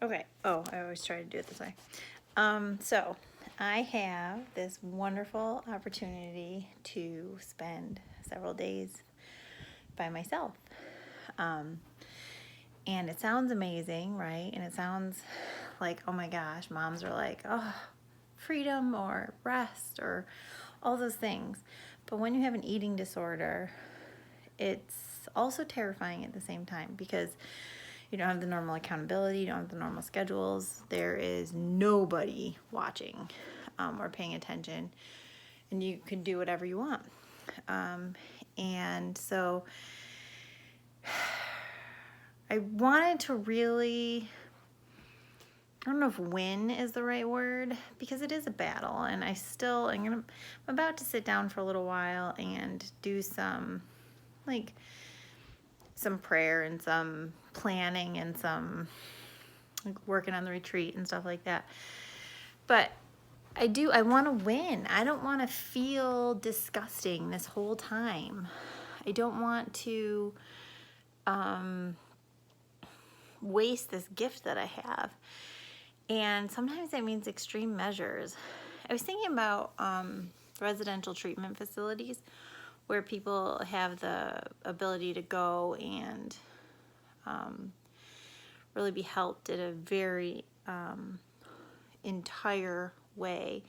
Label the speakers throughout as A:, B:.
A: Okay. Oh, I always try to do it this way. So I have this wonderful opportunity to spend several days by myself. Um, and it sounds amazing, right? And it sounds like, oh my gosh, moms are like, oh, freedom or rest or all those things. But when you have an eating disorder, it's also terrifying at the same time because you don't have the normal accountability, you don't have the normal schedules, there is nobody watching or paying attention, and you can do whatever you want. And so I wanted to really, I don't know if win is the right word, because it is a battle, and I'm about to sit down for a little while and do some prayer and some planning and some working on the retreat and stuff like that. But I want to win. I don't want to feel disgusting this whole time. I don't want to waste this gift that I have. And sometimes that means extreme measures. I was thinking about residential treatment facilities where people have the ability to go and really be helped in a very entire way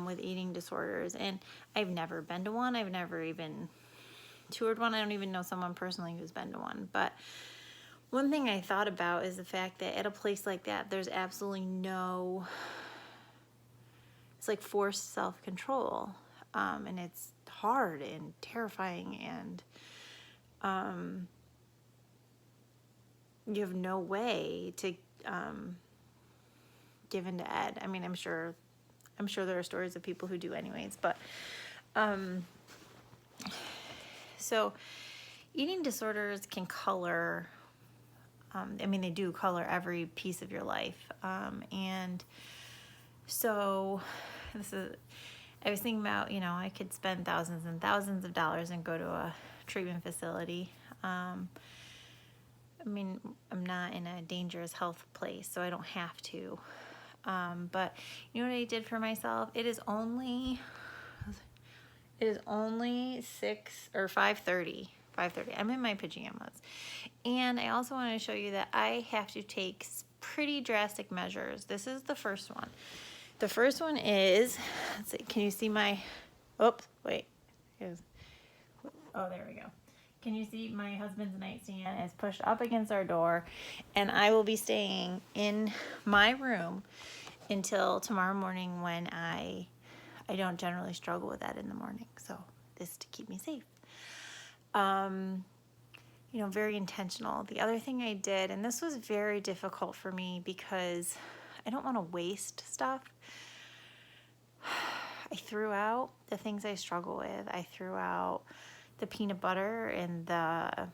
A: with eating disorders. And I've never been to one. I've never even toured one. I don't even know someone personally who's been to one. But one thing I thought about is the fact that at a place like that, there's absolutely no, it's like forced self-control. And it's hard and terrifying, and you have no way to give in to Ed. I mean, I'm sure there are stories of people who do anyways, but so eating disorders can color, they do color every piece of your life. And so I was thinking about, I could spend thousands and thousands of dollars and go to a treatment facility. I'm not in a dangerous health place, so I don't have to. But you know what I did for myself? It is only 6 or 5:30. 5:30. I'm in my pajamas. And I also want to show you that I have to take pretty drastic measures. This is the first one. The first one is, let's see, can you see my, oops, wait. Oh, there we go. Can you see my husband's nightstand is pushed up against our door, and I will be staying in my room until tomorrow morning, when I don't generally struggle with that in the morning. So this is to keep me safe. Very intentional. The other thing I did, and this was very difficult for me because I don't want to waste stuff. I threw out the things I struggle with. I threw out the peanut butter and the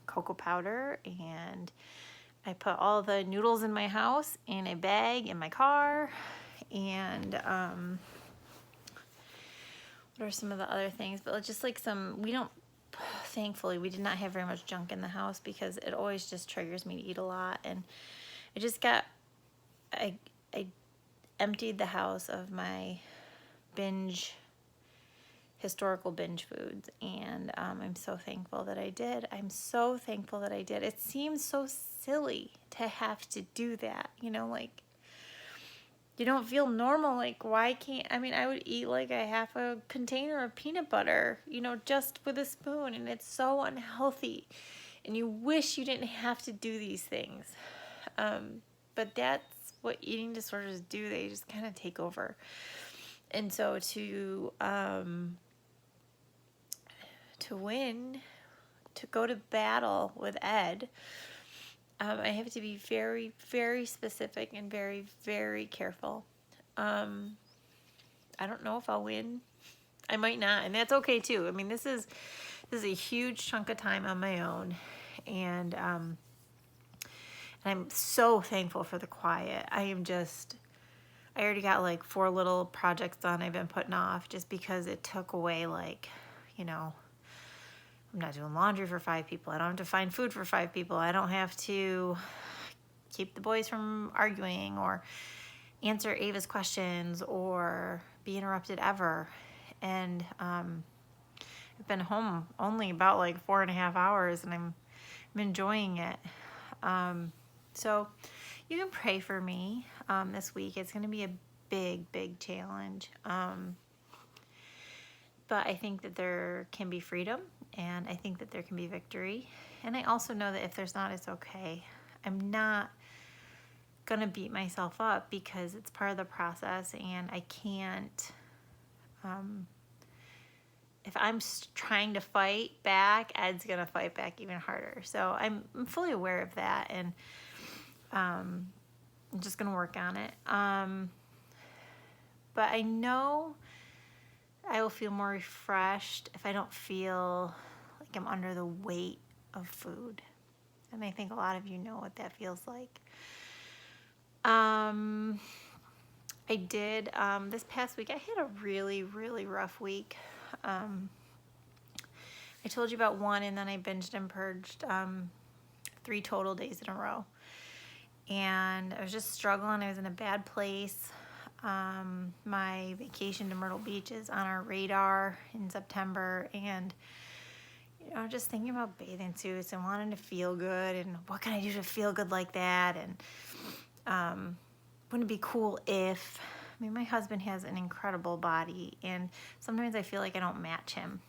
A: cocoa powder, and I put all the noodles in my house in a bag in my car. And what are some of the other things? But just like thankfully we did not have very much junk in the house, because it always just triggers me to eat a lot. And I emptied the house of my historical binge foods, and I'm so thankful that I did. It seems so silly to have to do that, you don't feel normal. Like, why can't, I would eat like a half a container of peanut butter, just with a spoon, and it's so unhealthy, and you wish you didn't have to do these things. But that's what eating disorders do. They just kind of take over. And so to win, to go to battle with Ed, I have to be very, very specific and very, very careful. I don't know if I'll win. I might not, and that's okay too. This is a huge chunk of time on my own, and I'm so thankful for the quiet. I already got like 4 little projects done I've been putting off, just because it took away, I'm not doing laundry for 5 people. I don't have to find food for 5 people. I don't have to keep the boys from arguing or answer Ava's questions or be interrupted ever. And I've been home only about like 4.5 hours, and I'm enjoying it. So you can pray for me this week. It's going to be a big challenge. But I think that there can be freedom, and I think that there can be victory. And I also know that if there's not, it's okay. I'm not going to beat myself up because it's part of the process, and I can't, if I'm trying to fight back, Ed's going to fight back even harder. So I'm fully aware of that, and I'm just going to work on it. But I know I will feel more refreshed if I don't feel like I'm under the weight of food. And I think a lot of you know what that feels like. I did, this past week, I had a really rough week. I told you about one, and then I binged and purged 3 total days in a row. And I was just struggling. I was in a bad place. My vacation to Myrtle Beach is on our radar in September, and just thinking about bathing suits and wanting to feel good, and what can I do to feel good like that, and wouldn't it be cool if, my husband has an incredible body, and sometimes I feel like I don't match him,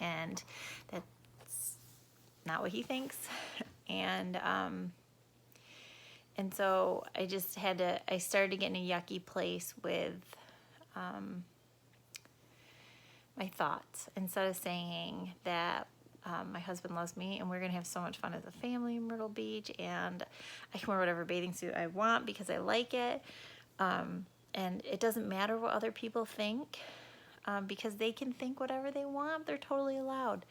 A: and that's not what he thinks. And so I started to get in a yucky place with my thoughts. Instead of saying that my husband loves me and we're going to have so much fun as a family in Myrtle Beach, and I can wear whatever bathing suit I want because I like it. And it doesn't matter what other people think, because they can think whatever they want. They're totally allowed.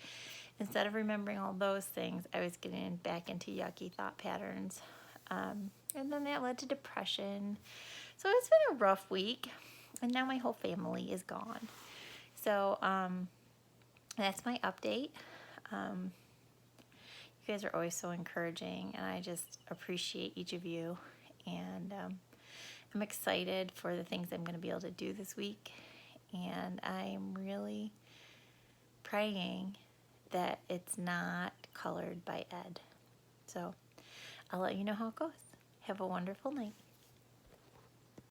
A: Instead of remembering all those things, I was getting back into yucky thought patterns. And then that led to depression. So it's been a rough week, and now my whole family is gone. So that's my update. You guys are always so encouraging, and I just appreciate each of you. And I'm excited for the things I'm going to be able to do this week. And I'm really praying that it's not colored by Ed. So I'll let you know how it goes. Have a wonderful night.